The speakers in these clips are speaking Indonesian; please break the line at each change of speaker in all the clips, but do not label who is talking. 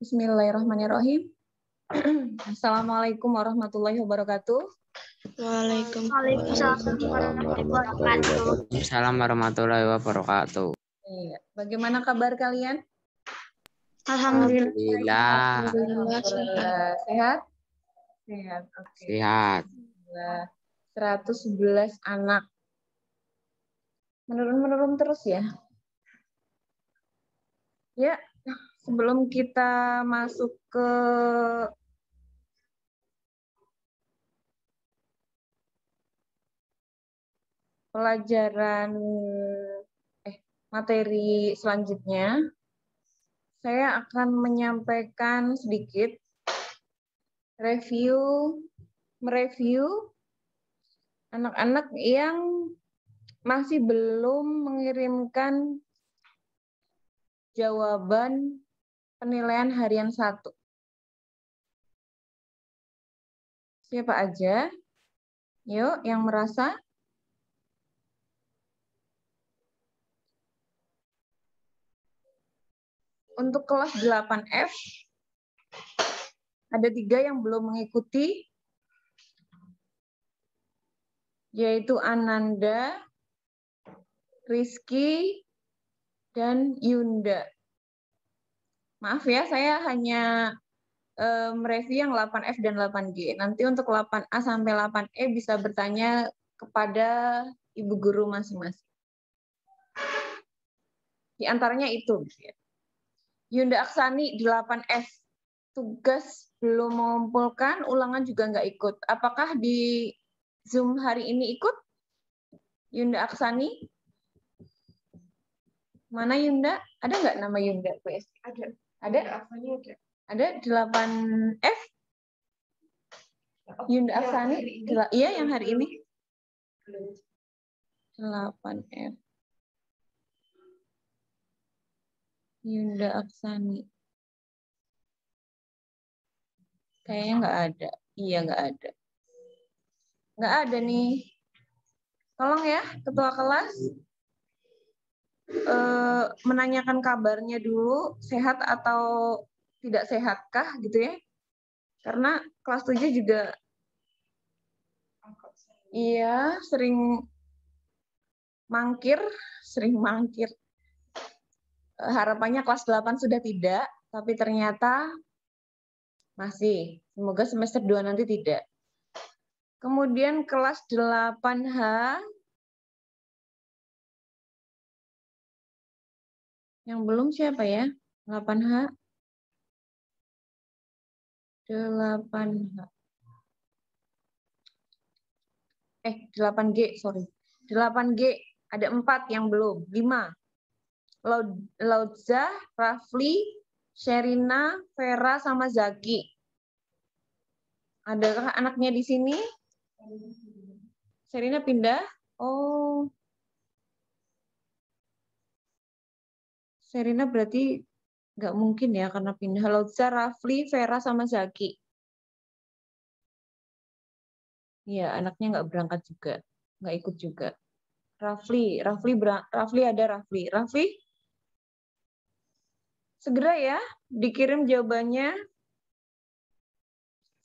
Bismillahirrahmanirrahim. Assalamualaikum warahmatullahi wabarakatuh.
Waalaikumsalam warahmatullahi wabarakatuh.
Iya. Bagaimana kabar kalian?
Alhamdulillah.
Alhamdulillah. Sehat? Sehat. Oke.
Sehat.
111 anak. Menurun terus ya. Ya, sebelum kita masuk ke pelajaran materi selanjutnya, saya akan menyampaikan sedikit mereview anak-anak yang masih belum mengirimkan jawaban penilaian harian 1. Siapa aja? Yuk, yang merasa? Untuk kelas 8F, ada 3 yang belum mengikuti, yaitu Ananda, Rizky, dan Yunda. Maaf ya, saya hanya mereview yang 8F dan 8G. Nanti untuk 8A sampai 8E bisa bertanya kepada ibu guru masing-masing. Di antaranya itu. Yunda Aksani 8F. Tugas belum mengumpulkan, ulangan juga nggak ikut. Apakah di Zoom hari ini ikut? Yunda Aksani? Mana Yunda? Ada nggak nama Yunda? Ada. Ada? Ada 8F? Yunda Aksani? Iya, yang hari ini. 8F. Yunda Aksani. Kayaknya nggak ada. Iya, nggak ada. Nggak ada nih. Tolong ya, ketua kelas. Menanyakan kabarnya dulu, sehat atau tidak sehatkah gitu ya. Karena kelas 7 juga iya sering mangkir. Harapannya kelas 8 sudah tidak, tapi ternyata masih. Semoga semester 2 nanti tidak. Kemudian kelas 8H, yang belum siapa ya? 8H. 8H. 8G, sorry. 8G, ada 4 yang belum. 5. Laudza, Rafli, Sherina, Vera, sama Zaki. Adakah anaknya di sini? Sherina pindah? Oh. Sherina berarti nggak mungkin ya karena pindah. Laudza, Rafli, Vera, sama Zaki. Iya, anaknya nggak berangkat juga. Nggak ikut juga. Rafli ada Rafli. Rafli? Segera ya, dikirim jawabannya.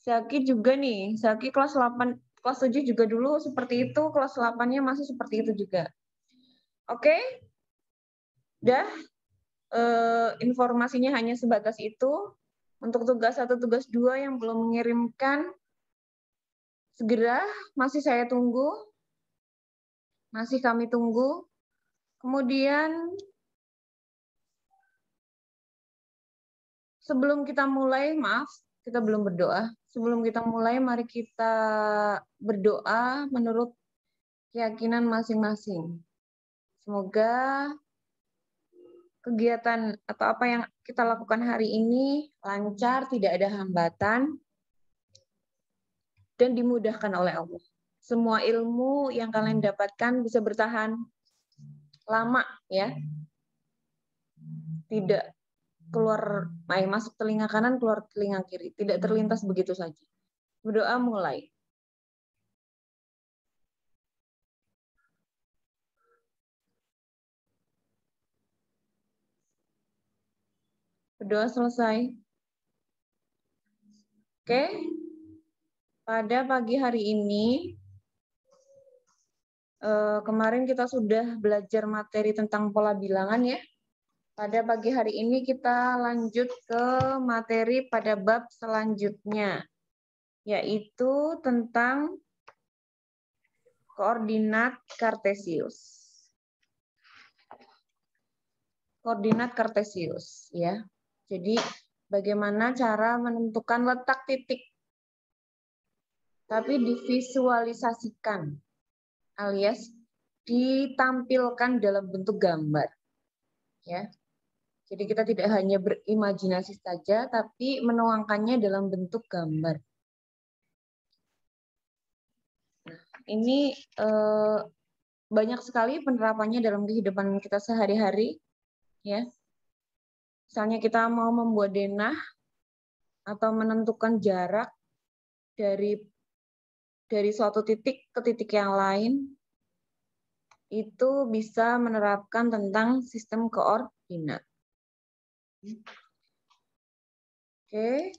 Zaki juga nih. Zaki kelas 8, kelas 7 juga dulu seperti itu, kelas 8-nya masih seperti itu juga. Oke? Udah? Informasinya hanya sebatas itu. Untuk tugas 1, tugas 2 yang belum mengirimkan, segera, masih saya tunggu. Masih kami tunggu. Kemudian, sebelum kita mulai, maaf, kita belum berdoa. Sebelum kita mulai, mari kita berdoa menurut keyakinan masing-masing. Semoga kegiatan atau apa yang kita lakukan hari ini lancar, tidak ada hambatan, dan dimudahkan oleh Allah. Semua ilmu yang kalian dapatkan bisa bertahan lama, ya. Tidak keluar, masuk telinga kanan, keluar telinga kiri. Tidak terlintas begitu saja. Berdoa mulai. Berdoa selesai. Oke, pada pagi hari ini, kemarin kita sudah belajar materi tentang pola bilangan ya. Pada pagi hari ini kita lanjut ke materi pada bab selanjutnya, yaitu tentang koordinat kartesius. Koordinat kartesius, ya. Jadi bagaimana cara menentukan letak titik, tapi divisualisasikan, alias ditampilkan dalam bentuk gambar, ya. Jadi kita tidak hanya berimajinasi saja, tapi menuangkannya dalam bentuk gambar. Nah, ini banyak sekali penerapannya dalam kehidupan kita sehari-hari, ya. Misalnya kita mau membuat denah atau menentukan jarak dari suatu titik ke titik yang lain, itu bisa menerapkan tentang sistem koordinat. Oke.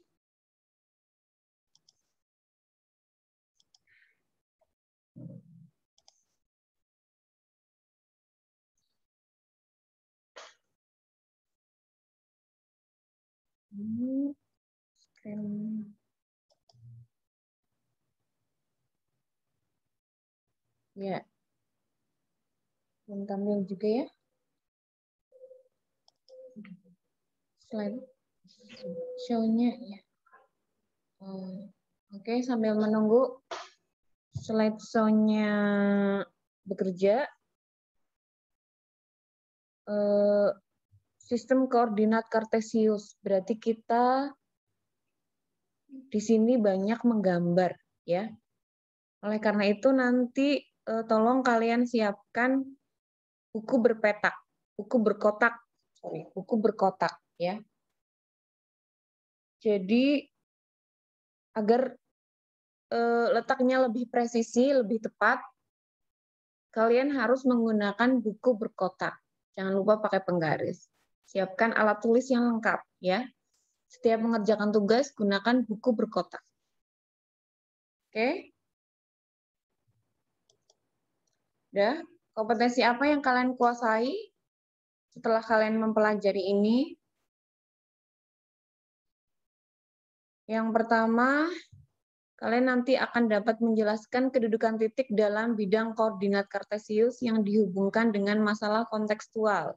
Ya. Tampil juga ya. Slide show-nya ya. Oke, sambil menunggu slide show-nya bekerja, sistem koordinat kartesius berarti kita di sini banyak menggambar, ya. Oleh karena itu nanti tolong kalian siapkan buku berpetak, buku berkotak, ya. Jadi agar letaknya lebih presisi, lebih tepat, kalian harus menggunakan buku berkotak. Jangan lupa pakai penggaris. Siapkan alat tulis yang lengkap, ya. Setiap mengerjakan tugas, gunakan buku berkotak. Oke? Udah? Kompetensi apa yang kalian kuasai setelah kalian mempelajari ini? Yang pertama, kalian nanti akan dapat menjelaskan kedudukan titik dalam bidang koordinat kartesius yang dihubungkan dengan masalah kontekstual.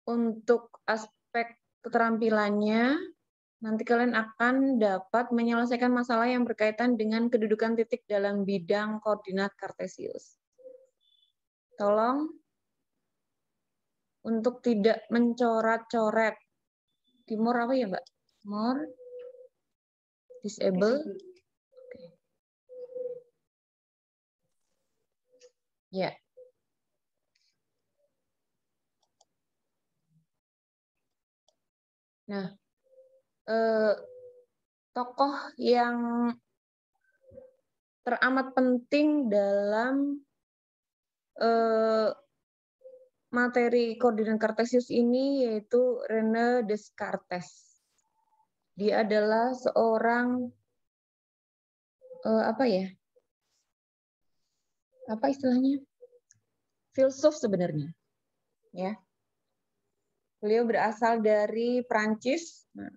Untuk aspek keterampilannya, nanti kalian akan dapat menyelesaikan masalah yang berkaitan dengan kedudukan titik dalam bidang koordinat kartesius. Tolong untuk tidak mencoret-coret. Timur apa ya, Mbak? More disable. Oke. Ya. Nah, tokoh yang teramat penting dalam materi koordinat kartesius ini yaitu René Descartes. Dia adalah seorang apa istilahnya? Filsuf sebenarnya, ya. Beliau berasal dari Prancis. Nah,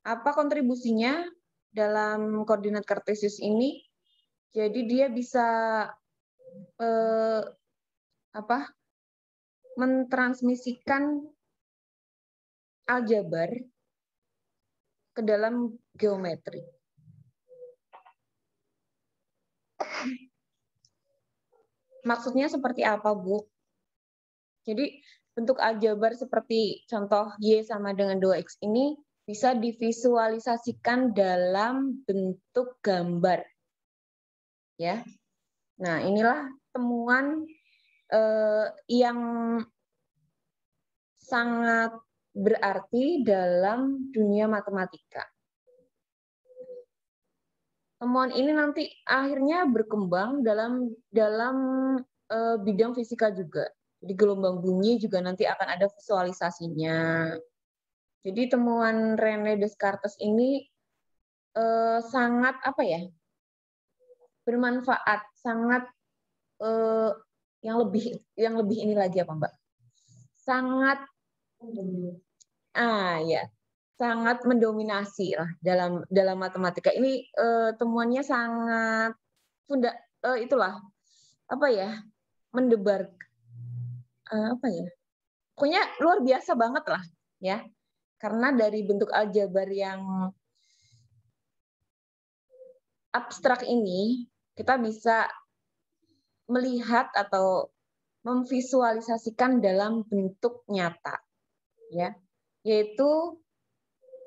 apa kontribusinya dalam koordinat kartesius ini? Jadi dia bisa mentransmisikan aljabar ke dalam geometri. Maksudnya seperti apa, Bu? Jadi bentuk aljabar seperti contoh Y sama dengan 2X ini bisa divisualisasikan dalam bentuk gambar. Ya. Nah, inilah temuan yang sangat berarti dalam dunia matematika. Temuan ini nanti akhirnya berkembang dalam bidang fisika juga. Jadi gelombang bunyi juga nanti akan ada visualisasinya. Jadi temuan René Descartes ini sangat apa ya, bermanfaat, sangat yang lebih ini lagi apa Mbak? Sangat ya, sangat mendominasi lah dalam matematika ini. Temuannya sangat itulah apa ya, mendebar apa ya, pokoknya luar biasa banget lah ya, karena dari bentuk aljabar yang abstrak ini kita bisa melihat atau memvisualisasikan dalam bentuk nyata, ya, yaitu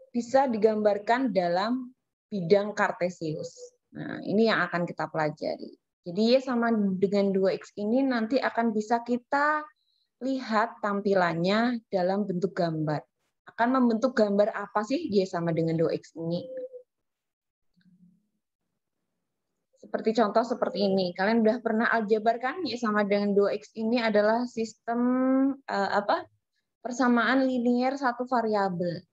bisa digambarkan dalam bidang kartesius. Nah, ini yang akan kita pelajari. Jadi Y sama dengan 2X ini nanti akan bisa kita lihat tampilannya dalam bentuk gambar. Akan membentuk gambar apa sih Y sama dengan 2X ini? Seperti contoh seperti ini. Kalian udah pernah aljabar kan? Y sama dengan 2X ini adalah sistem persamaan linier satu variabel.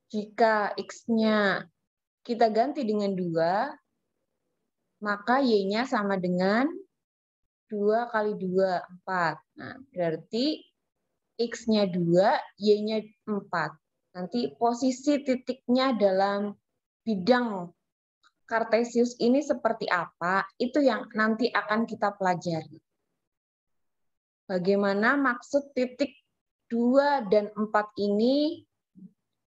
Jika X-nya kita ganti dengan 2, maka Y-nya sama dengan 2 kali 2, 4. Nah, berarti X-nya 2, Y-nya 4. Nanti posisi titiknya dalam bidang kartesius ini seperti apa, itu yang nanti akan kita pelajari. Bagaimana maksud titik 2 dan 4 ini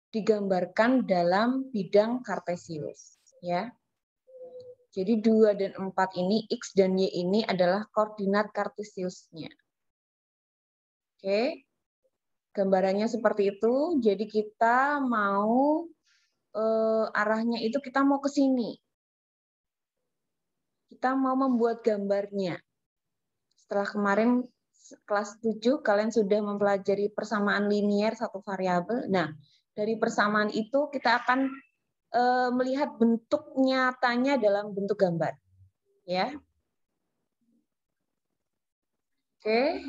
digambarkan dalam bidang kartesius, ya. Jadi 2 dan 4 ini, X dan Y ini adalah koordinat kartesiusnya. Oke. Gambarannya seperti itu. Jadi kita mau arahnya itu kita mau ke sini. Kita mau membuat gambarnya. Setelah kemarin kelas 7 kalian sudah mempelajari persamaan linier satu variabel. Nah, dari persamaan itu kita akan melihat bentuk nyatanya dalam bentuk gambar. Ya. Oke.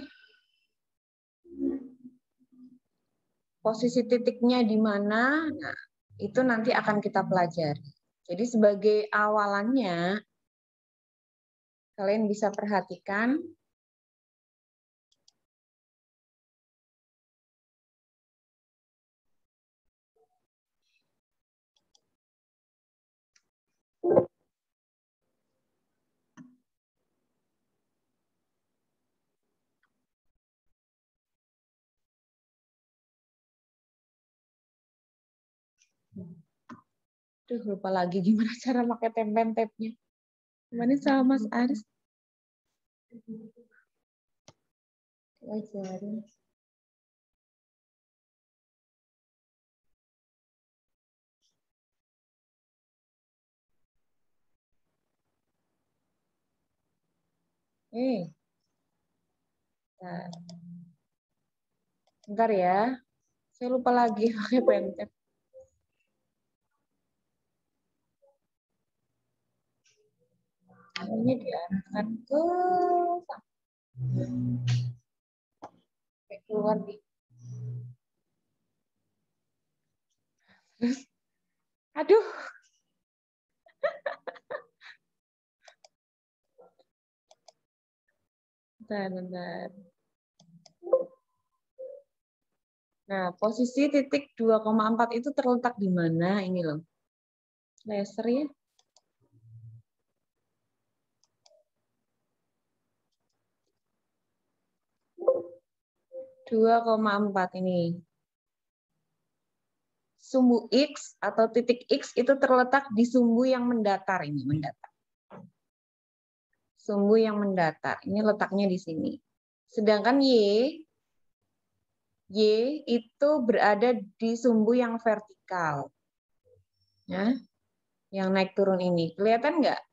Posisi titiknya di mana? Nah, itu nanti akan kita pelajari. Jadi sebagai awalannya kalian bisa perhatikan lupa lagi gimana cara pakai tempen-tapnya. Gimana sama Mas Aris? Ajarin. Bentar ya. Saya lupa lagi pakai pentap. Ini diarahkan ke keluar di. Aduh. Bentar. Nah, posisi titik 2,4 itu terletak di mana? Ini loh. Laser ya. 2,4 ini. Sumbu X atau titik X itu terletak di sumbu yang mendatar ini, mendatar. Sumbu yang mendatar. Ini letaknya di sini. Sedangkan Y itu berada di sumbu yang vertikal. Ya. Yang naik turun ini. Kelihatan nggak?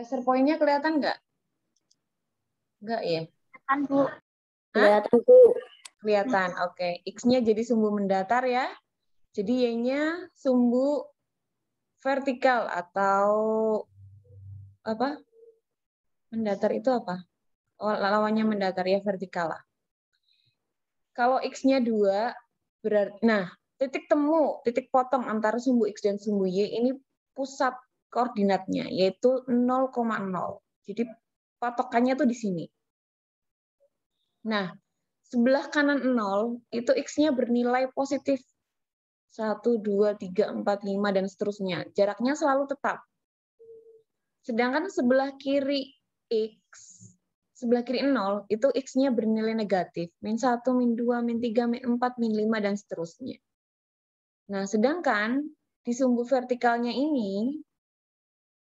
Laser point-nya kelihatan nggak? Nggak ya?
Kelihatan, Bu. Kelihatan, Bu.
Kelihatan, oke. X-nya jadi sumbu mendatar ya. Jadi Y-nya sumbu vertikal atau apa? Mendatar itu apa? Oh, lawannya mendatar ya, vertikal lah. Kalau X-nya 2, Berarti, nah, titik temu, titik potong antara sumbu X dan sumbu Y ini pusat koordinatnya, yaitu 0,0. Jadi patokannya tuh di sini. Nah, sebelah kanan 0 itu X-nya bernilai positif. 1, 2, 3, 4, 5, dan seterusnya. Jaraknya selalu tetap. Sedangkan sebelah kiri X, sebelah kiri 0, itu X-nya bernilai negatif. Min 1, min 2, min 3, min 4, min 5, dan seterusnya. Nah, sedangkan di sumbu vertikalnya ini,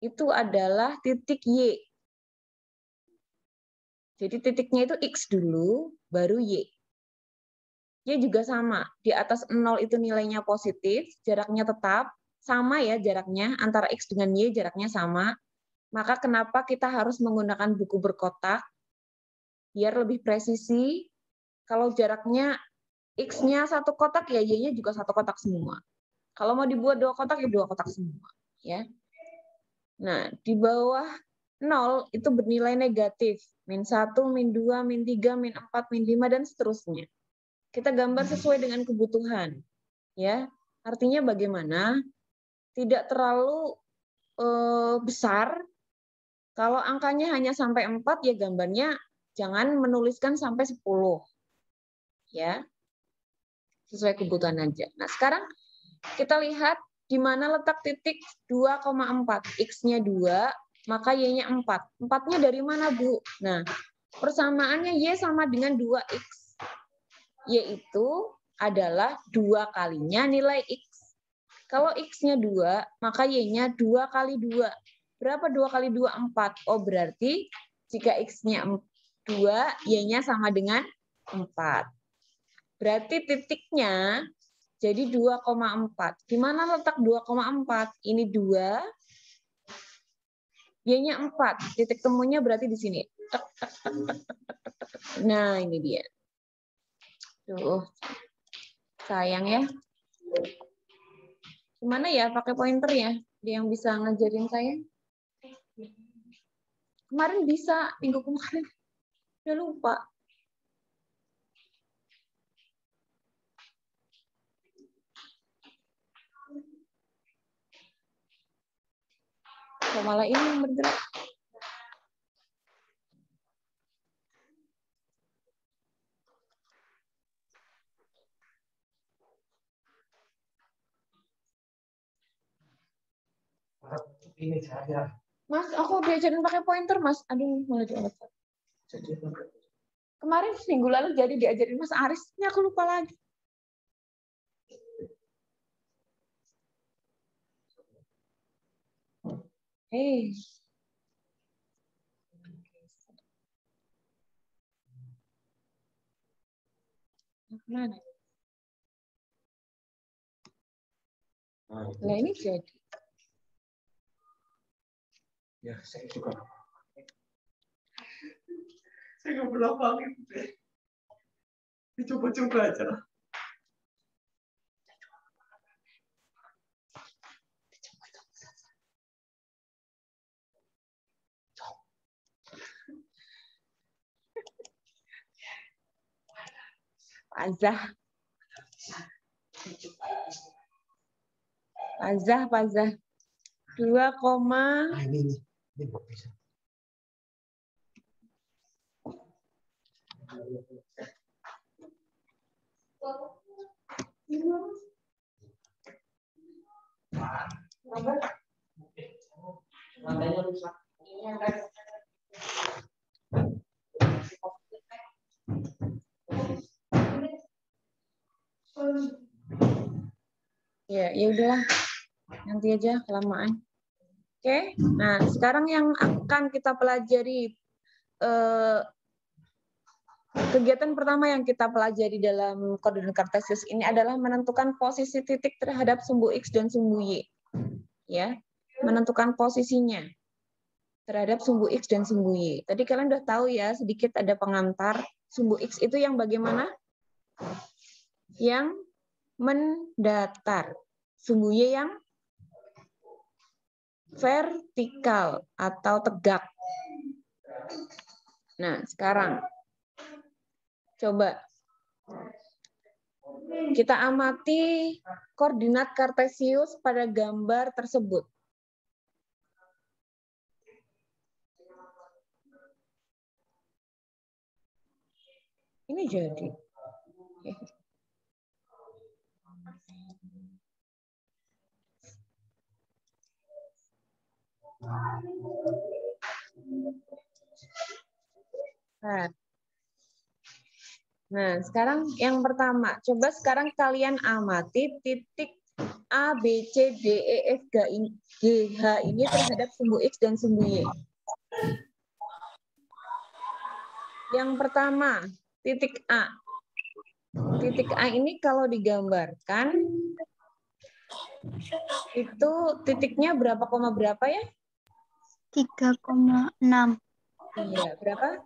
itu adalah titik Y. Jadi titiknya itu X dulu, baru Y. Y juga sama. Di atas 0 itu nilainya positif, jaraknya tetap. Sama ya jaraknya, antara X dengan Y jaraknya sama. Maka kenapa kita harus menggunakan buku berkotak? Biar lebih presisi. Kalau jaraknya X-nya satu kotak, ya Y-nya juga satu kotak semua. Kalau mau dibuat 2 kotak, ya 2 kotak semua. Ya. Nah, di bawah 0 itu bernilai negatif. Min 1, min 2, min 3, min 4, min 5, dan seterusnya. Kita gambar sesuai dengan kebutuhan. Ya, artinya bagaimana? Tidak terlalu besar. Kalau angkanya hanya sampai 4, ya gambarnya jangan menuliskan sampai 10. Ya, sesuai kebutuhan aja. Nah, sekarang kita lihat di mana letak titik 2,4. X-nya 2, maka Y-nya 4. 4-nya dari mana, Bu? Nah, persamaannya Y sama dengan 2X. Y itu adalah 2 kalinya nilai X. Kalau X-nya 2, maka Y-nya 2 kali 2. Berapa 2 kali 2? 4. Oh, berarti jika X-nya 2, Y-nya sama dengan 4. Berarti titiknya jadi 2,4. Di mana letak 2,4? Ini 2, Y-nya 4. Titik temunya berarti di sini. Nah, ini dia. Tuh, sayang ya. Gimana ya pakai pointer ya? Dia yang bisa ngajarin saya. Kemarin bisa, minggu kemarin. Udah lupa. Kok malah ini yang bergerak?
Ini saya.
Mas, aku diajarin pakai pointer, Mas. Aduh, malah diangkat. Kemarin minggu lalu jadi diajarin Mas Aris, ini aku lupa lagi. Hei. Mana? Nah, ini jadi.
Ya, saya juga. Saya nggak pernah pakai. Coba-coba aja lah.
Pazah. 2,
Ini nggak bisa. Lantainya rusak.
Ya udahlah. Nanti aja kelamaan. Oke. Nah, sekarang yang akan kita pelajari kegiatan pertama yang kita pelajari dalam koordinat kartesius ini adalah menentukan posisi titik terhadap sumbu X dan sumbu Y. Ya, menentukan posisinya terhadap sumbu X dan sumbu Y. Tadi kalian udah tahu ya, sedikit ada pengantar. Sumbu X itu yang bagaimana? Yang mendatar. Sumbu Y yang vertikal atau tegak. Nah, sekarang coba Kita amati koordinat kartesius pada gambar tersebut. Ini jadi. Nah, sekarang yang pertama, coba sekarang kalian amati titik A, B, C, D, E, F, G, H ini terhadap sumbu X dan sumbu Y. Yang pertama, titik A. Titik A ini kalau digambarkan, itu titiknya berapa koma berapa ya?
3,6.
Iya, berapa?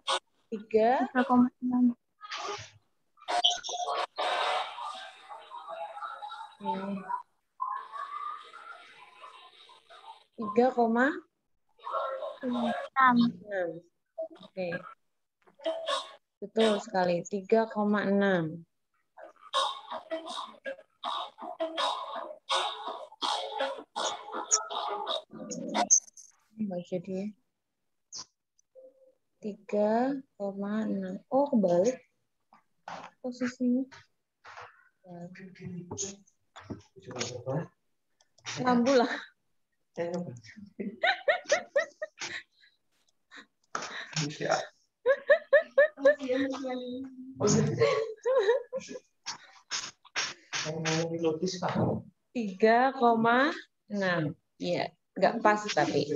3,6. 3,6. Oke. Betul sekali, 3,6. Baca dia. 3,6. Oh, kebalik posisinya. Lambu lah. Tiga koma enam. Iya, nggak pas tapi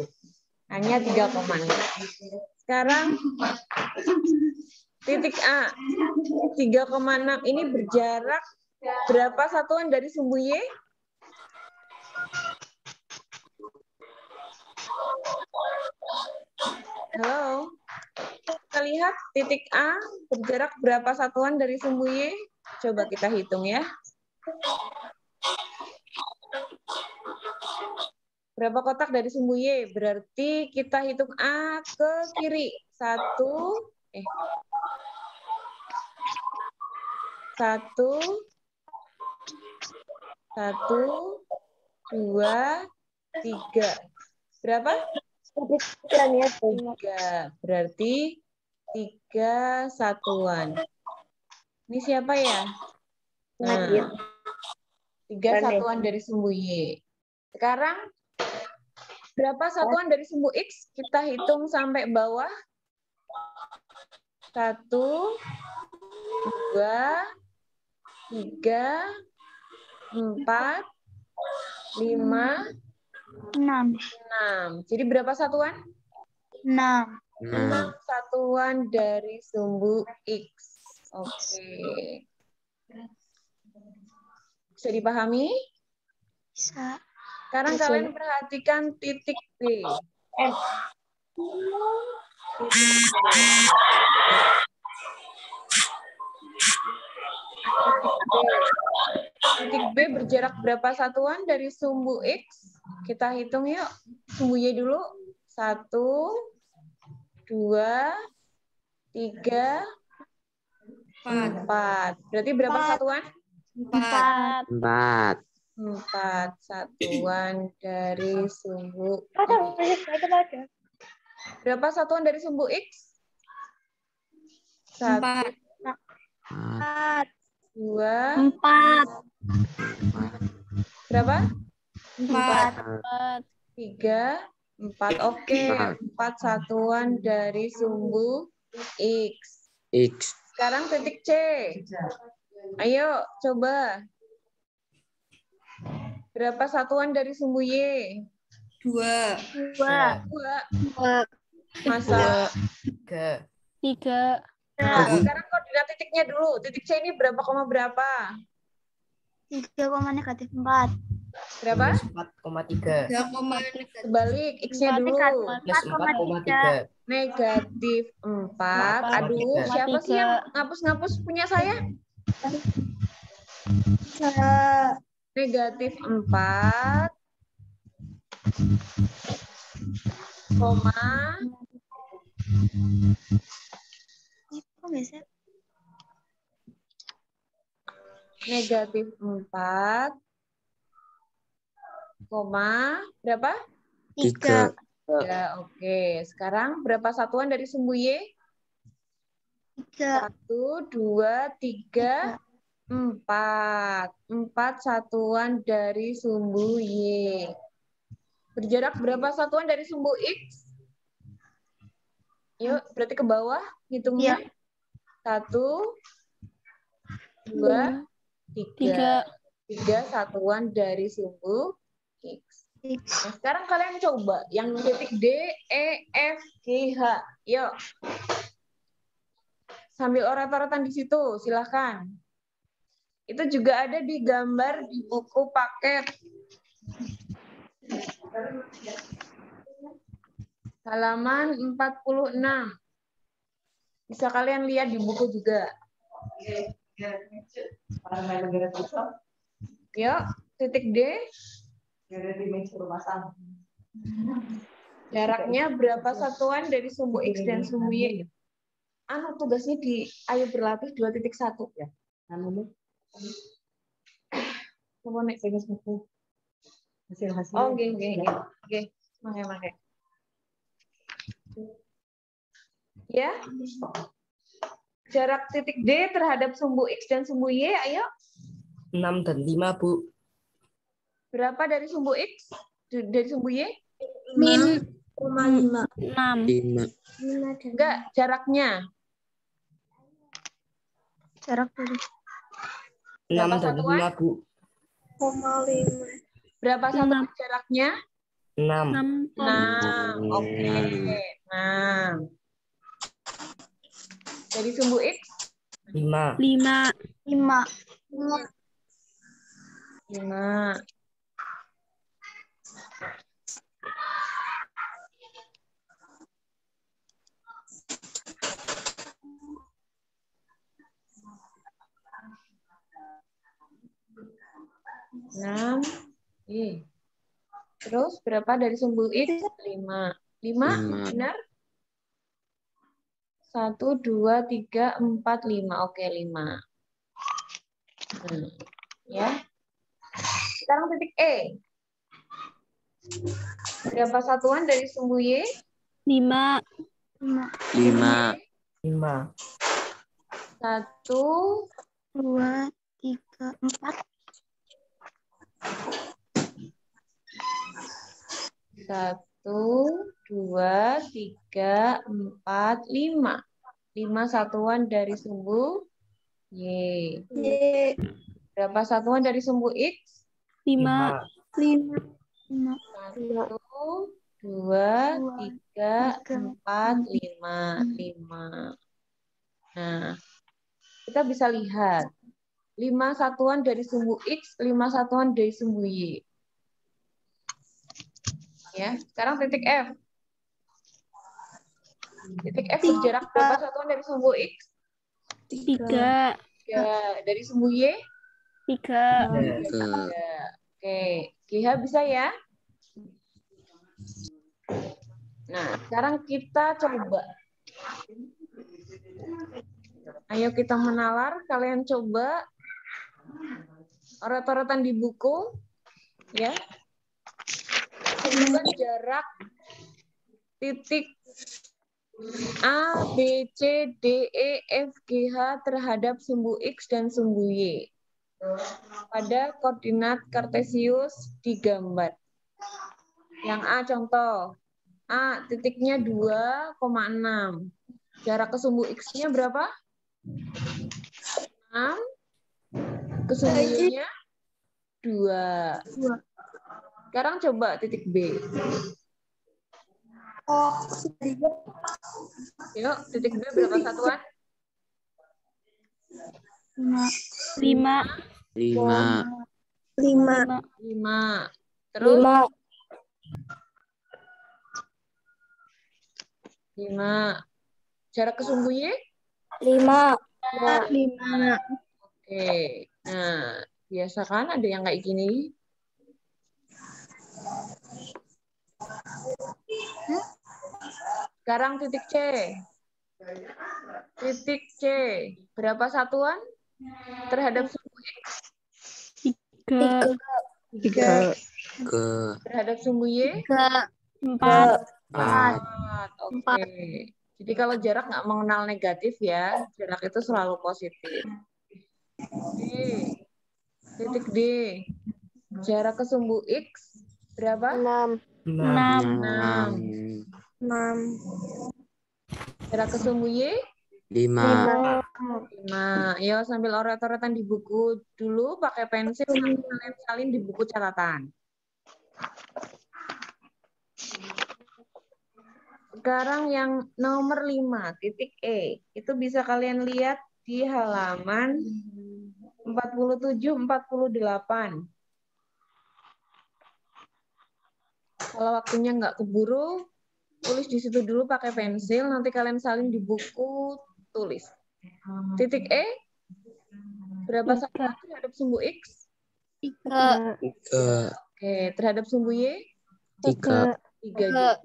hanya 3,6. Sekarang titik A 3,6 ini berjarak berapa satuan dari sumbu Y? Halo, kita lihat titik A berjarak berapa satuan dari sumbu Y? Coba kita hitung ya. Berapa kotak dari sumbu Y? Berarti kita hitung A ke kiri. 1, 2, 3. Berapa? 3. Berarti 3 satuan. Ini siapa ya? Nah, 3 satuan dari sumbu Y. Sekarang berapa satuan dari sumbu X? Kita hitung sampai bawah. 1, 2, 3, 4, 5, 6. Jadi berapa satuan?
6.
6 satuan dari sumbu X. Oke. Bisa dipahami?
Bisa.
Sekarang kalian perhatikan titik B. Titik B berjarak berapa satuan dari sumbu X? Kita hitung yuk. Sumbu Y dulu. 1, 2, 3, 4. Berarti berapa satuan?
4.
4 satuan dari sumbu X. Berapa satuan dari sumbu X? 1, 2,
4.
berapa?
4.
3, 4. Oke, 4 satuan dari sumbu X. Sekarang titik C. Ayo, coba. Berapa satuan dari sumbu Y?
2.
Masa?
3.
Nah, sekarang koordinat titiknya dulu. Titik C ini berapa koma berapa?
3,-4.
Berapa?
4,3.
Sebalik, X-nya dulu.
Plus 4,3.
Negatif 4. Aduh, siapa sih yang ngapus-ngapus punya saya? Negatif 4, koma. negatif 4, koma, berapa?
3.
Ya, oke. Sekarang berapa satuan dari sumbu Y? 1, 2, 3, 4. 4 satuan dari sumbu Y. Berjarak berapa satuan dari sumbu X? Yuk, berarti ke bawah hitungnya. 1, 2, 3. 3 satuan dari sumbu X. Nah, sekarang kalian coba yang titik D, E, F, G, H. Yuk. Sambil orat-oratan di situ, silahkan. Itu juga ada di gambar di buku paket. Halaman 46. Bisa kalian lihat di buku juga. Yuk, titik D. Jaraknya berapa satuan dari sumbu X dan sumbu Y? Tugasnya di Ayo Berlatih 2.1 ya. Coba nek sing buku. Hasil-hasil. Oh, nggih. Mangke. Ya. Jarak titik D terhadap sumbu X dan sumbu Y, ayo.
6 dan 5, Bu.
Berapa dari sumbu X? Dari sumbu Y?
Min
5.
Enggak, jaraknya.
Jarak dari
6
Berapa
dan
satuan?
5, Bu.
0,5.
Berapa satuan jaraknya?
6.
6. Oke. 6. Dari sumbu X?
5.
5.
5. Terus berapa dari sumbu X? 5. 5, benar? 1, 2, 3, 4, 5. Oke, 5. Ya. Sekarang titik E. Berapa satuan dari sumbu Y?
5.
5.
5.
1,
2, 3, 4.
1, 2, 3, 4, 5. 5 satuan dari sumbu Y. Berapa satuan dari sumbu X?
5.
1, 2, 3, 4, 5. 5. Nah, kita bisa lihat 5 satuan dari sumbu X, 5 satuan dari sumbu Y. Ya, sekarang titik F. Titik F berjarak berapa satuan dari sumbu X?
3.
3. Dari sumbu Y?
3.
3. Oke, GH bisa ya? Nah, sekarang kita coba. Ayo kita menalar, kalian coba orat-oratan di buku, ya. Tentukan jarak titik A, B, C, D, E, F, G, H terhadap sumbu X dan sumbu Y pada koordinat kartesius di gambar. Yang A contoh, A titiknya 2,6. Jarak ke sumbu X-nya berapa? 6. Ke sumbu Y-nya 2. Sekarang coba titik B. Yuk, titik B berapa satuan?
5.
5.
5. Terus? 5. Jarak ke sumbu Y?
5.
Oke. Nah, biasa kan ada yang kayak gini. Sekarang titik C. Titik C. Berapa satuan terhadap sumbu
Tiga.
Tiga.
Ke
Terhadap sumbu Y?
Empat.
4.
Oke. Jadi kalau jarak nggak mengenal negatif ya, jarak itu selalu positif. D. Titik D. Jarak ke sumbu X berapa?
6.
6.
Jarak ke sumbu Y?
5.
5. Ayo sambil oret-oretan di buku dulu, pakai pensil, nanti kalian salin di buku catatan. Sekarang yang nomor 5, titik E. Itu bisa kalian lihat di halaman 47-48. Kalau waktunya nggak keburu, tulis di situ dulu pakai pensil, nanti kalian salin di buku tulis. Titik E, berapa satuan terhadap sumbu X?
3.
Oke, terhadap sumbu Y?
3.
3 juga.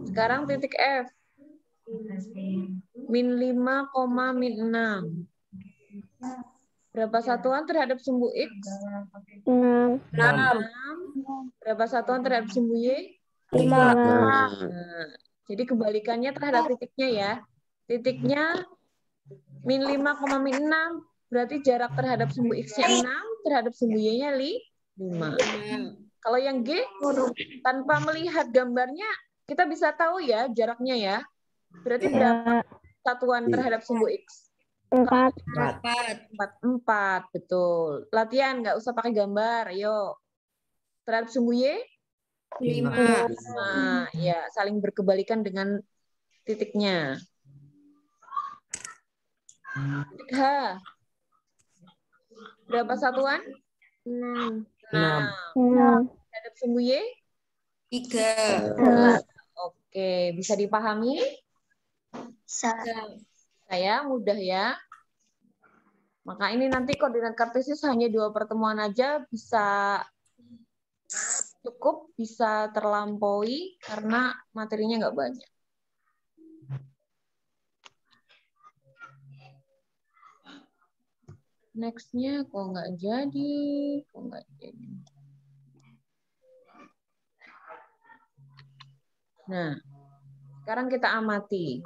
Sekarang titik F. Min 5, min 6. Berapa satuan terhadap sumbu X?
6.
6. Berapa satuan terhadap sumbu Y?
5.
Nah, jadi kebalikannya terhadap titiknya ya. Titiknya min 5, min 6. Berarti jarak terhadap sumbu X-nya 6, terhadap sumbu Y-nya 5. Kalau yang G, tanpa melihat gambarnya, kita bisa tahu ya jaraknya ya. Berarti berapa satuan terhadap sumbu X?
4.
4, betul. Latihan, nggak usah pakai gambar. Ayo. Terhadap sumbu Y?
5.
Nah, ya, saling berkebalikan dengan titiknya. Titik H. Berapa satuan?
6.
6. Terhadap sumbu Y?
3.
Oke, bisa dipahami? Saya mudah ya. Maka ini nanti koordinat kartesis hanya 2 pertemuan aja bisa cukup, bisa terlampaui karena materinya nggak banyak. Next-nya kok nggak jadi. Nah, sekarang kita amati.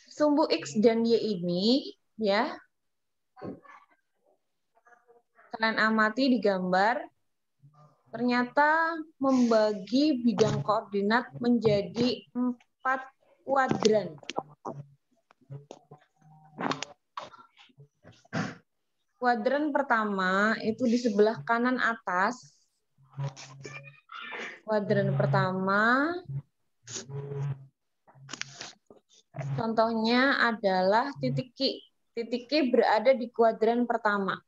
Sumbu X dan Y ini, ya, kalian amati di gambar, ternyata membagi bidang koordinat menjadi 4 kuadran. Kuadran pertama itu di sebelah kanan atas. Kuadran pertama, contohnya adalah titik Q. Titik Q berada di kuadran pertama.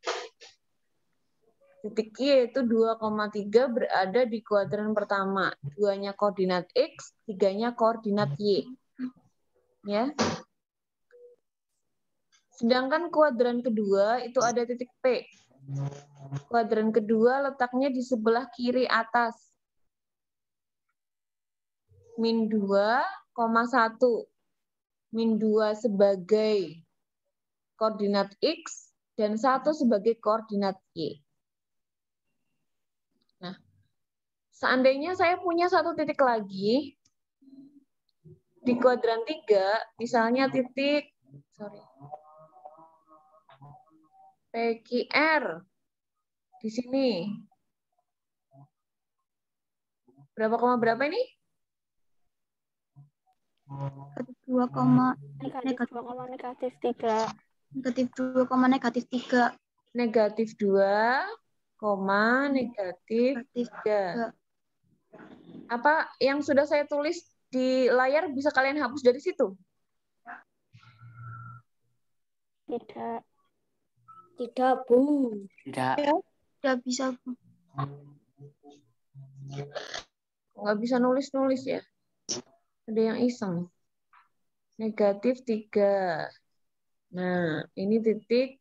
Titik Q yaitu 2,3 berada di kuadran pertama. 2-nya koordinat X, 3-nya koordinat Y. Ya. Sedangkan kuadran kedua itu ada titik P. Kuadran kedua letaknya di sebelah kiri atas. Min 2,1. Min 2 sebagai koordinat X dan 1 sebagai koordinat Y. Nah, seandainya saya punya satu titik lagi di kuadran 3, misalnya titik PQR di sini. Berapa koma berapa ini?
Negatif 2, negatif 3. Negatif 2, negatif 3.
Negatif 2, negatif 3. Apa yang sudah saya tulis di layar bisa kalian hapus dari situ?
Tidak.
Tidak, Bu.
Tidak bisa.
Nggak bisa nulis-nulis ya? Ada yang iseng. Negatif 3. Nah, ini titik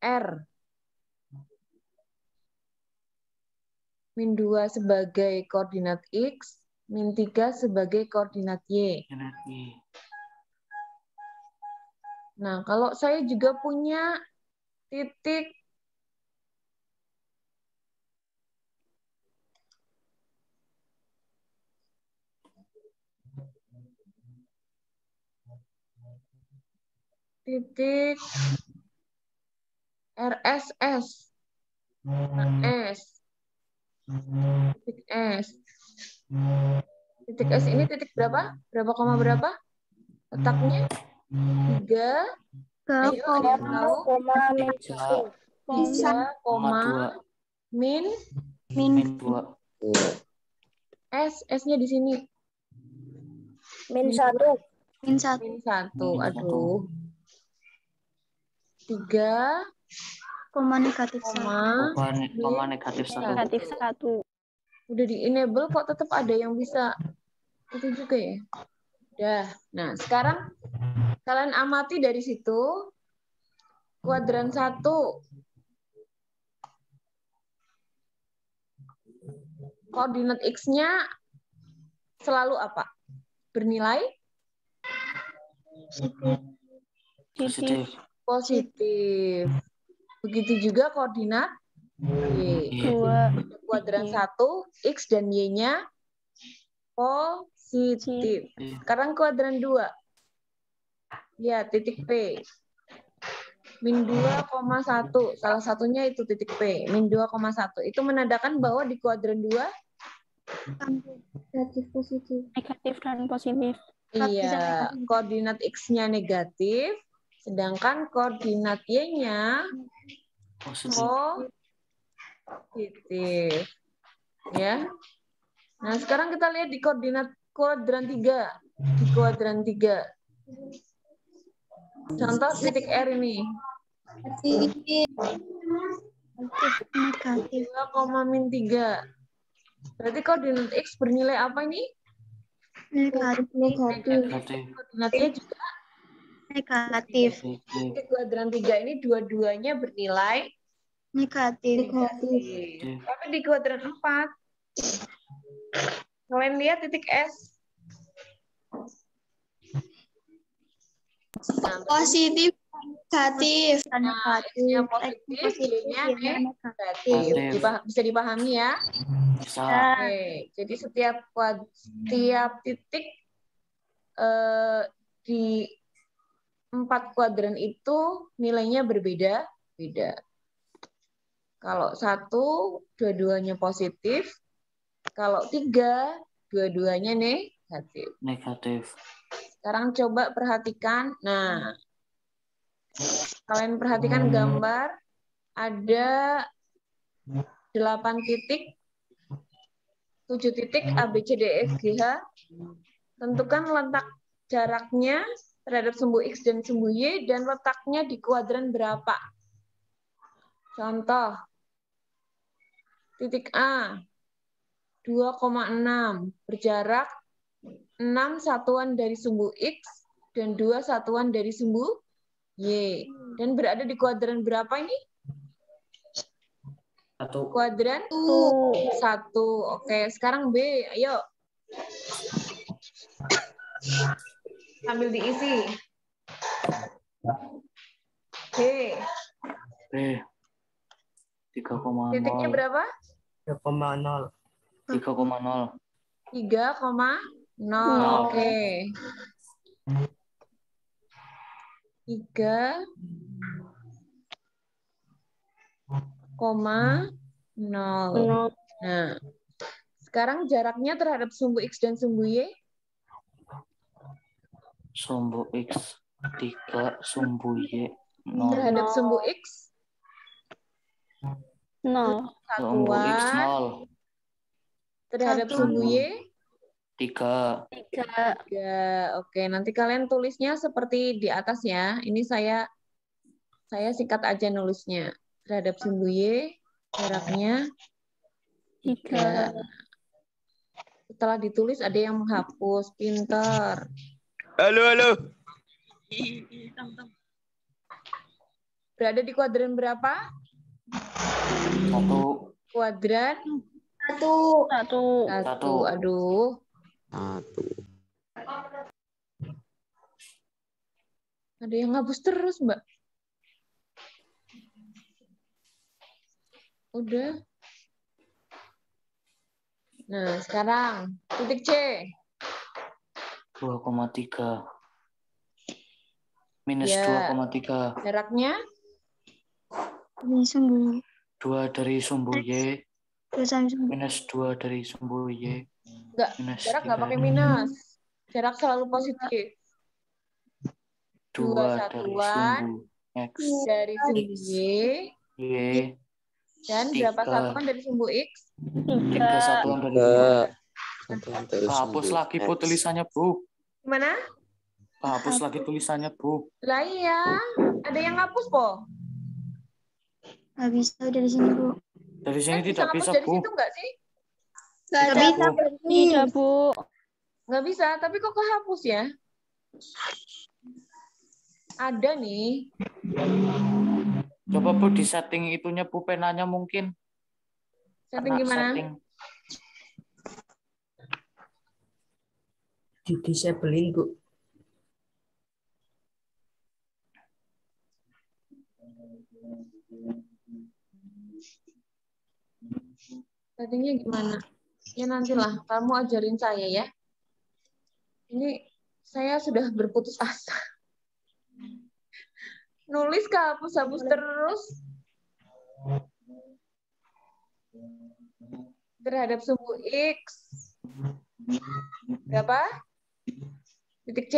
R. Min 2 sebagai koordinat X, min 3 sebagai koordinat Y. Nah, kalau saya juga punya titik RSS, S, titik S. Titik S ini titik berapa? Berapa koma berapa? Letaknya 3. Ayo, ada yang tahu? 3, min
Min 2.
S-nya di sini.
Min 1.
Min 1.
Min 1. Aduh. 3,
Koma negatif 1.
Koma negatif 1.
Negatif 1.
Udah di enable kok tetap ada yang bisa itu juga ya. Udah. Nah, sekarang kalian amati dari situ kuadran 1. Koordinat X-nya selalu apa? Bernilai
Positif.
positif. Begitu juga koordinat Y. Kuadran 1, X dan Y-nya positif. Sekarang kuadran 2. Ya, titik P. Min 2,1. Salah satunya itu titik P. Min 2,1. Itu menandakan bahwa di kuadran 2
Negatif positif. Negatif dan positif.
iya, koordinat X-nya negatif, sedangkan koordinat Y-nya positif. Ya. Nah, sekarang kita lihat di koordinat kuadran 3. Di kuadran 3. Contoh titik R ini.
Negatif.
2,-3. Berarti koordinat X bernilai apa ini?
Negatif.
Koordinatnya juga
Negatif.
di kuadran 3 ini dua-duanya bernilai
Negatif.
Tapi di kuadran 4 kalian lihat titik S. Nah,
Positif. Negatif.
X-nya positif, Y-nya negatif. Bisa dipahami ya?
Bisa.
Oke, jadi setiap titik di 4 kuadran itu nilainya berbeda-beda. Kalau 1, dua-duanya positif. Kalau 3, dua-duanya negatif. Sekarang coba perhatikan. Nah, kalian perhatikan gambar. Ada 8 titik, 7 titik A, B, C, D, E, F, G, H. Tentukan letak jaraknya terhadap sumbu X dan sumbu Y dan letaknya di kuadran berapa. Contoh, titik A, 2,6, berjarak 6 satuan dari sumbu X dan 2 satuan dari sumbu Y. Dan berada di kuadran berapa ini? Kuadran 1. Oke, sekarang B, ayo. Sambil diisi. B.
3,0.
Titiknya berapa?
3,0.
3,0.
3,0. Oke. 3,0. Nah, sekarang jaraknya terhadap sumbu X dan sumbu Y?
Sumbu X 3, sumbu Y 0.
Terhadap sumbu X?
0.
Sumbu X
Satuan.
0.
Terhadap sumbu Y?
3.
3. Oke, nanti kalian tulisnya seperti di atas ya. Ini saya sikat aja nulisnya. Terhadap sumbu Y, jaraknya 3. Setelah ditulis ada yang menghapus. Pinter.
Halo.
Berada di kuadran berapa?
1.
Kuadran
1.
Aduh.
1.
Ada yang ngapus terus, Mbak. Udah. Nah, sekarang titik C.
2,3. Minus
Ya.
2,3.
Jaraknya
Ini sumbu.
2 dari sumbu Y.
Terus sumbu.
Minus 2 dari sumbu Y.
enggak,
Minus
jarak nggak
3.
pakai minus. Jarak selalu positif.
2
Dua
dari
satuan
sumbu X.
dari sumbu Y.
Y.
Dan berapa
3.
satuan dari sumbu X?
3 satuan dari sumbu Y.
Satuan dari
Hapus
sumbu
lagi, Bu,
X.
tulisannya, Bu.
Gimana?
Hapus lagi tulisannya, Bu.
Lah iya, ada yang ngapus, Po.
Nggak bisa dari sini, Bu.
Dari sini
Kan bisa
tidak
ngapus
bisa,
dari
Bu.
situ nggak sih?
Nggak
Tidak,
bisa,
Bu.
Tidak, Bu.
Nggak bisa, tapi kok kehapus ya? Ada nih.
Coba, Bu, di setting itunya, Bu, penanya mungkin.
Setting
Kena
gimana?
setting.
Di disablein, Bu.
Settingnya gimana? Ya nantilah, kamu ajarin saya ya. Ini saya sudah berputus asa. Nulis kehapus-hapus terus. Terhadap sumbu X. Berapa? Titik C?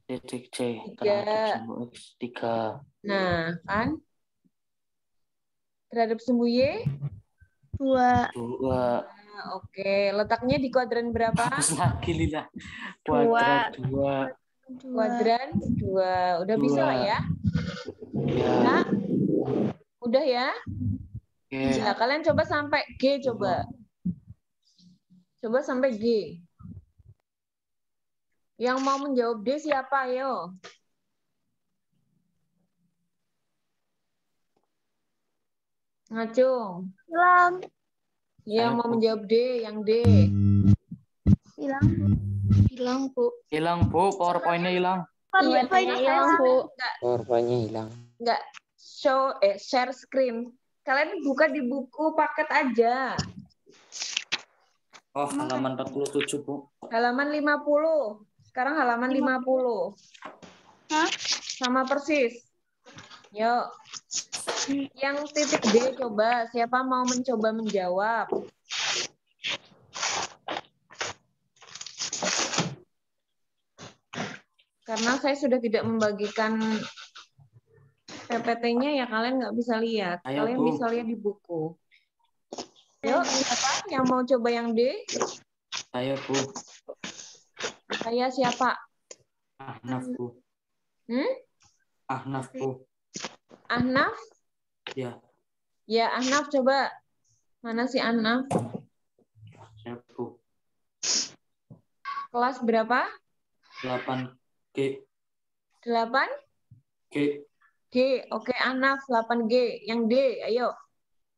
Titik C.
3.
Terhadap sumbu X. 3.
Nah, kan? Terhadap sumbu Y?
2.
2.
Nah, oke. Letaknya di kuadran berapa?
Hapus lagi, Lila. Kuadrat 2.
Kuadran 2. Udah bisa lah ya?
Ya.
Nah, udah ya?
Oke.
Nah, kalian coba sampai G coba. Coba sampai G. Yang mau menjawab D siapa, ayo? Ngacung.
Hilang.
Yang mau menjawab D, yang D.
Hilang, Bu. Hilang, Bu.
Hilang, Bu. PowerPoint-nya hilang.
PowerPoint-nya hilang, Bu.
PowerPoint-nya hilang.
Nggak share screen. Kalian buka di buku paket aja.
Oh, halaman 47, Bu.
Halaman 50. Sekarang halaman 50.
Hah?
Sama persis. Yuk. Yang titik D coba. Siapa mau mencoba menjawab? Karena saya sudah tidak membagikan PPT-nya ya kalian nggak bisa lihat.
Ayo,
Kalian
Bu.
bisa lihat di buku. Yuk, siapa yang mau coba yang D?
Saya, Bu.
Saya siapa?
Ahnaf, Bu. Ahnaf, Bu.
Ahnaf?
Ya,
Ya, Ahnaf coba. Mana sih Ahnaf?
saya, Bu.
Kelas berapa?
8G.
8?
G.
G. Oke, Ahnaf 8G. Yang D, ayo.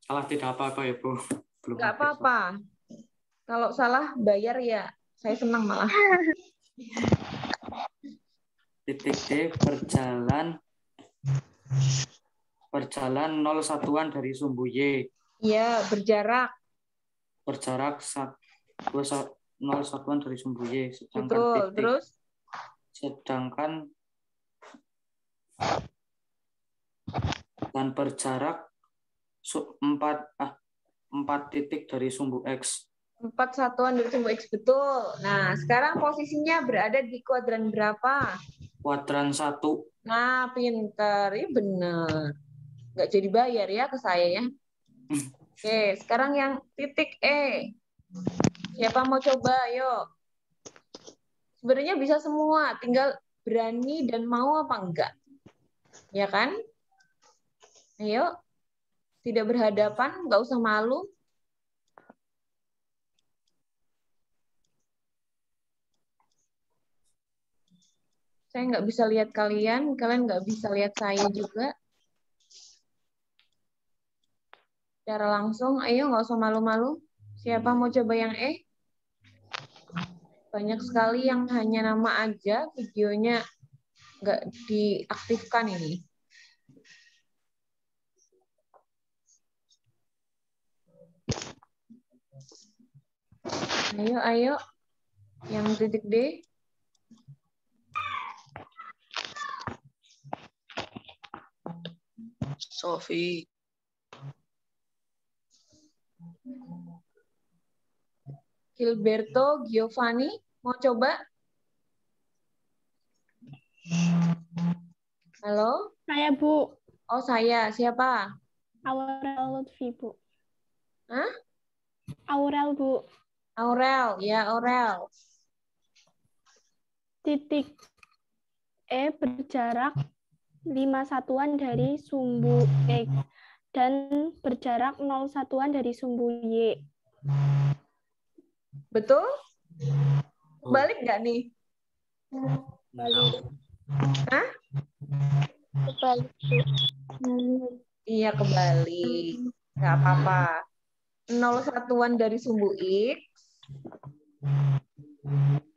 Salah tidak apa-apa ya, Bu. Belum
Nggak
habis, Bu.
apa-apa. Kalau salah bayar ya. Saya senang malah.
Titik D berjalan 0 satuan dari sumbu Y.
Iya, berjarak.
Berjarak 0 satuan dari sumbu Y.
Betul. Terus?
Sedangkan dan berjarak 4 titik dari sumbu X.
4 satuan dari sumbu X, betul. Nah, sekarang posisinya berada di kuadran berapa?
Kuadran 1.
Nah, pinter. Ini benar. Nggak jadi bayar ya ke saya ya. Oke, sekarang yang titik E. Siapa mau coba? Ayo. Sebenarnya bisa semua, tinggal berani dan mau apa enggak. Ya kan? Ayo. Tidak berhadapan, nggak usah malu. Saya nggak bisa lihat kalian nggak bisa lihat saya juga. Secara langsung, ayo nggak usah malu-malu. Siapa mau coba yang E? Banyak sekali yang hanya nama aja, videonya nggak diaktifkan ini. Ayo, yang titik D.
Sofi.
Gilberto Giovanni, mau coba? Halo?
Saya, Bu.
Oh, saya. Siapa?
Aurel Lutfi, Bu.
Hah?
Aurel, Bu.
Aurel. Ya, Aurel.
Titik E berjarak 5 satuan dari sumbu X dan berjarak 0 satuan dari sumbu Y.
Betul? Balik nggak nih?
Balik.
Hah?
Kebalik.
Iya, kebalik. Nggak apa-apa. 0 satuan dari sumbu X.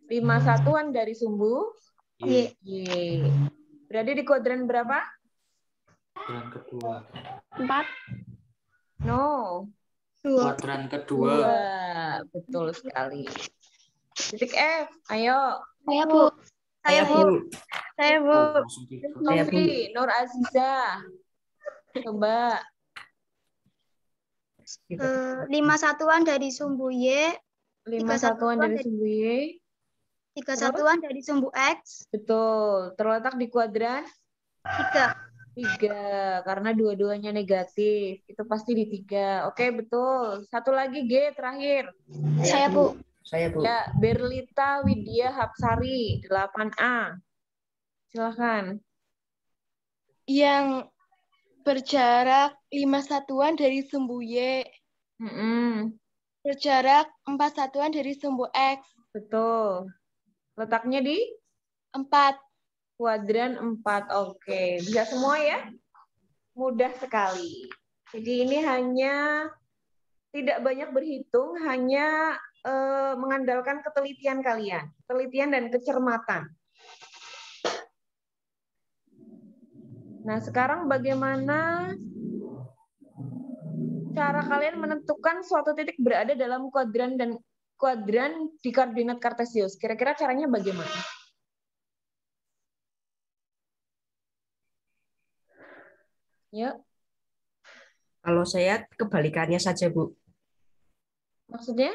5 satuan dari sumbu
Y.
Y. Berada di kuadran berapa?
Kuadran kedua.
4.
No.
Kuadran kedua.
2. Betul sekali. Titik F. Ayo.
Saya, Bu.
Saya, Bu.
Saya, Bu.
Oh, langsung tiga.
Saya, Bu.
Novi, Nur Aziza. Coba.
5 satuan dari sumbu Y,
5 satuan dari sumbu Y.
3 satuan dari sumbu X,
Betul. Terletak di kuadran
3.
3. Karena dua-duanya negatif. Itu pasti di 3. Oke, betul. Satu lagi G terakhir.
Saya, Bu.
Saya, Bu.
Ya, Berlita Widya Hapsari, 8A. Silakan.
Yang berjarak 5 satuan dari sumbu Y,
Mm-mm.
berjarak 4 satuan dari sumbu X,
Betul. Letaknya di
4.
kuadran 4. Oke, bisa semua ya? Mudah sekali. Jadi ini hanya tidak banyak berhitung, hanya mengandalkan ketelitian kalian. Ketelitian dan kecermatan. Nah, sekarang bagaimana cara kalian menentukan suatu titik berada dalam kuadran dan kuadran di koordinat kartesius? Kira-kira caranya bagaimana? Ya,
Kalau saya kebalikannya saja, Bu.
maksudnya?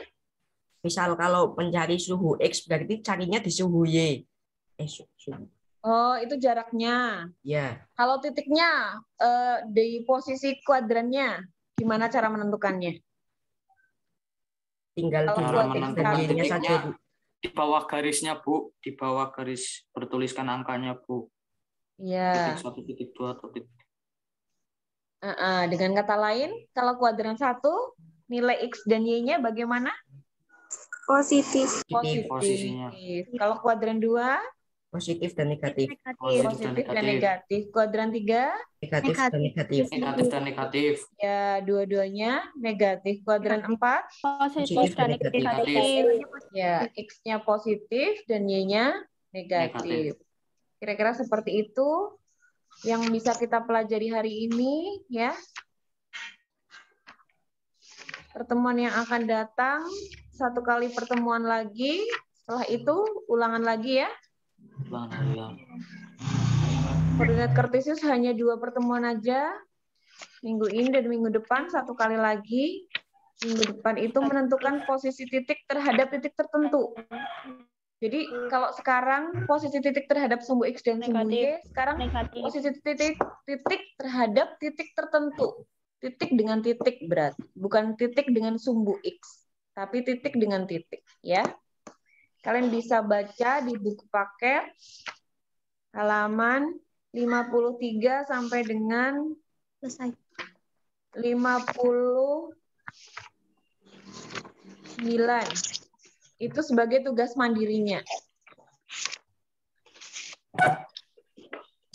Misal kalau mencari suhu X berarti carinya di suhu Y. Suhu.
Oh, itu jaraknya.
Ya,
Kalau titiknya di posisi kuadrannya, gimana cara menentukannya?
tinggal
Kalau
di
Cara
kuadran
X dan
menentukan
satu,
Y-nya saja,
titiknya
Bu.
di bawah garisnya, Bu. Di bawah garis bertuliskan angkanya, Bu.
ya.
Titik 1, titik 2, atau titik.
Dengan kata lain, kalau kuadran 1, nilai X dan Y-nya bagaimana?
Positif.
Positif.
Posisinya.
Kalau kuadran 2,
Positif dan negatif.
positif dan negatif. Kuadran 3,
Negatif dan negatif.
Negatif dan negatif.
ya dua-duanya negatif. Kuadran 4,
Positif dan negatif.
ya X-nya positif dan Y-nya negatif. Kira-kira seperti itu yang bisa kita pelajari hari ini, ya. Pertemuan yang akan datang, 1 kali pertemuan lagi. Setelah itu ulangan lagi ya. Koordinat kartesius hanya 2 pertemuan aja. Minggu ini dan minggu depan 1 kali lagi. Minggu depan itu menentukan posisi titik terhadap titik tertentu. Jadi kalau sekarang posisi titik terhadap sumbu X dan sumbu Y, sekarang posisi titik terhadap titik tertentu. Titik dengan titik berarti, bukan titik dengan sumbu X, tapi titik dengan titik, ya. Kalian bisa baca di buku paket halaman 53 sampai dengan
Selesai.
59. Itu sebagai tugas mandirinya.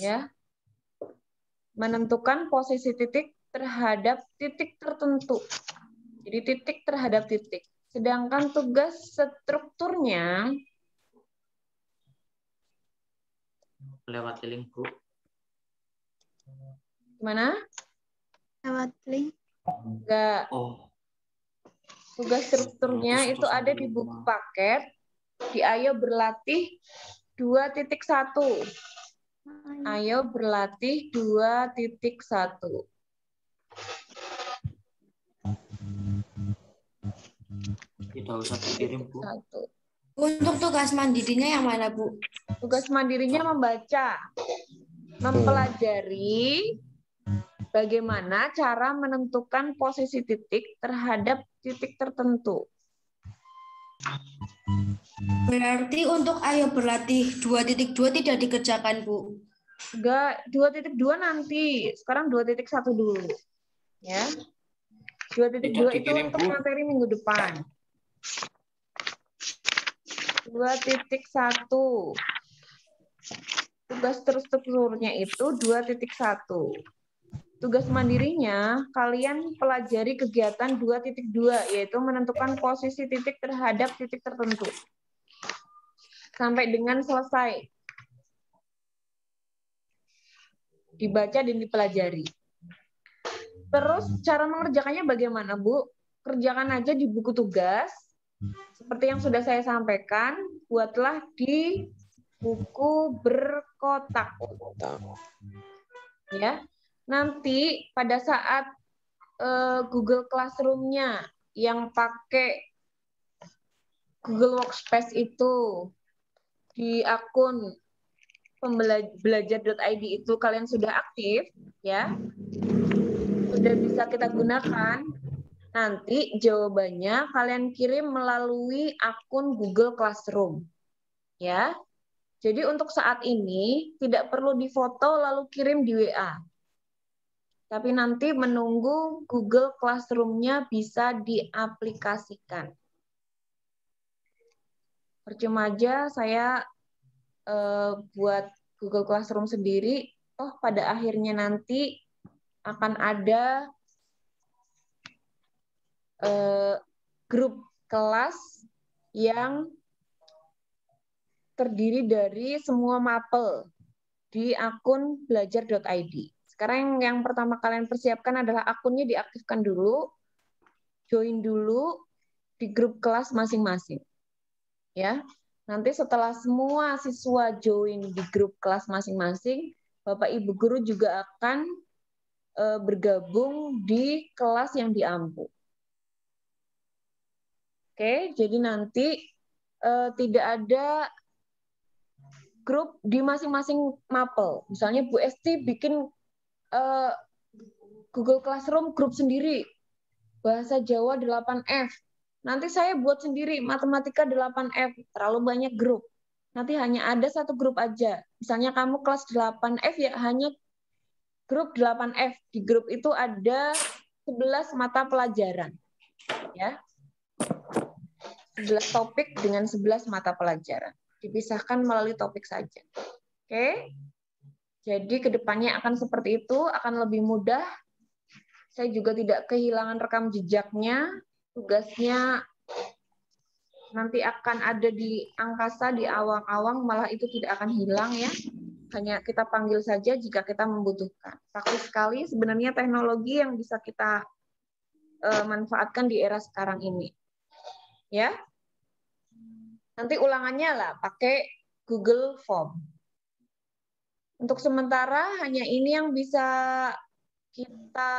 Ya. Menentukan posisi titik terhadap titik tertentu. Jadi titik terhadap titik. Sedangkan tugas strukturnya
lewat link, Bu.
Gimana?
Lewat link.
Enggak.
Oh,
Tugas strukturnya itu ada di buku paket di Ayo Berlatih 2.1. Ayo Berlatih 2.1.
Tidak usah dikirim, Bu.
1.
Untuk tugas mandirinya yang mana, Bu?
Tugas mandirinya membaca, mempelajari bagaimana cara menentukan posisi titik terhadap titik tertentu.
Berarti untuk Ayo Berlatih 2.2 tidak dikerjakan, Bu.
Enggak, 2.2 nanti. Sekarang 2.1 dulu. Ya. 2.2
Tidak
itu
dikirim,
untuk
Bu.
materi minggu depan. 2.1. Tugas terstrukturnya itu 2.1. Tugas mandirinya kalian pelajari kegiatan 2.2 yaitu menentukan posisi titik terhadap titik tertentu. Sampai dengan selesai. Dibaca dan dipelajari. Terus cara mengerjakannya bagaimana, Bu? Kerjakan aja di buku tugas. Seperti yang sudah saya sampaikan, buatlah di buku berkotak. Ya. Nanti pada saat Google Classroom-nya yang pakai Google Workspace itu di akun pembelajar.id itu kalian sudah aktif, ya, sudah bisa kita gunakan. Nanti jawabannya kalian kirim melalui akun Google Classroom, ya. Jadi untuk saat ini tidak perlu difoto lalu kirim di WA. Tapi nanti menunggu Google Classroom-nya bisa diaplikasikan. Percuma aja saya buat Google Classroom sendiri, pada akhirnya nanti akan ada grup kelas yang terdiri dari semua mapel di akun belajar.id. Sekarang yang pertama kalian persiapkan adalah akunnya diaktifkan dulu, join dulu di grup kelas masing-masing. Ya. Nanti setelah semua siswa join di grup kelas masing-masing, Bapak Ibu guru juga akan bergabung di kelas yang diampu. Oke, jadi nanti tidak ada grup di masing-masing mapel. Misalnya Bu Esti bikin Google Classroom grup sendiri, Bahasa Jawa 8F. Nanti saya buat sendiri Matematika 8F, terlalu banyak grup. Nanti hanya ada satu grup aja. Misalnya kamu kelas 8F ya hanya grup 8F. Di grup itu ada 11 mata pelajaran. Ya. 11 topik dengan 11 mata pelajaran. Dipisahkan melalui topik saja. Oke? Jadi kedepannya akan seperti itu, akan lebih mudah. Saya juga tidak kehilangan rekam jejaknya. Tugasnya nanti akan ada di angkasa, di awang-awang, malah itu tidak akan hilang ya. Hanya kita panggil saja jika kita membutuhkan. Praktis sekali sebenarnya teknologi yang bisa kita manfaatkan di era sekarang ini. Ya. Nanti ulangannya lah pakai Google Form. Untuk sementara hanya ini yang bisa kita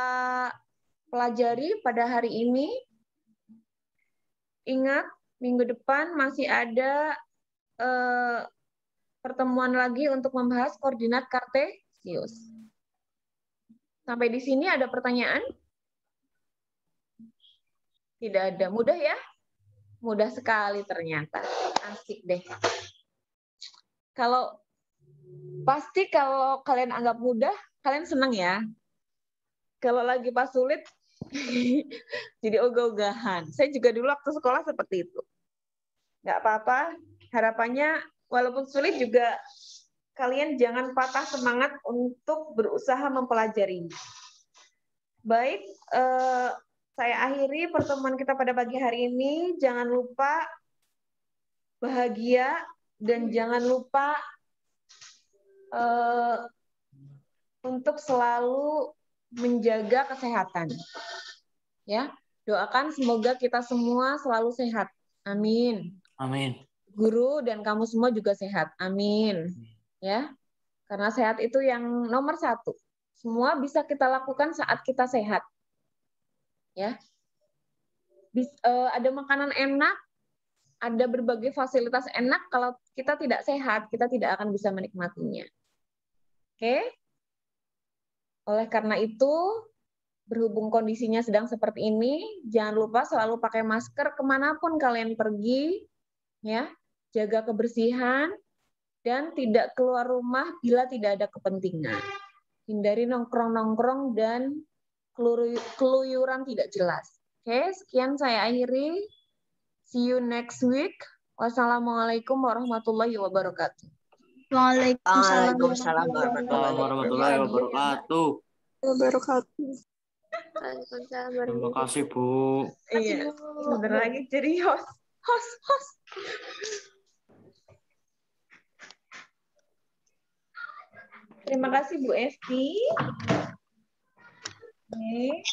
pelajari pada hari ini. Ingat, minggu depan masih ada pertemuan lagi untuk membahas koordinat kartesius. Sampai di sini ada pertanyaan? Tidak ada. Mudah ya? Mudah sekali ternyata. Asik deh. Pasti kalau kalian anggap mudah, kalian senang ya. Kalau lagi pas sulit, jadi ogah-ogahan. Saya juga dulu waktu sekolah seperti itu. Nggak apa-apa. Harapannya walaupun sulit juga kalian jangan patah semangat untuk berusaha mempelajarinya. Baik, saya akhiri pertemuan kita pada pagi hari ini. Jangan lupa bahagia dan jangan lupa untuk selalu menjaga kesehatan. Ya, doakan semoga kita semua selalu sehat. Amin.
Amin.
Guru dan kamu semua juga sehat. Amin. Ya, karena sehat itu yang nomor 1. Semua bisa kita lakukan saat kita sehat. Ya, ada makanan enak, ada berbagai fasilitas enak. Kalau kita tidak sehat, kita tidak akan bisa menikmatinya. Oke? Oleh karena itu, berhubung kondisinya sedang seperti ini, jangan lupa selalu pakai masker kemanapun kalian pergi, ya. Jaga kebersihan dan tidak keluar rumah bila tidak ada kepentingan. Hindari nongkrong-nongkrong dan keluyuran tidak jelas. Oke, sekian saya akhiri. See you next week. Wassalamualaikum warahmatullahi wabarakatuh.
Waalaikumsalam
Waalaikumsalam
Warahmatullahi wabarakatuh.
wabarakatuh.
Terima kasih, Bu.
Iya, sebentar lagi jadi host. Terima kasih Bu Esti. Oke.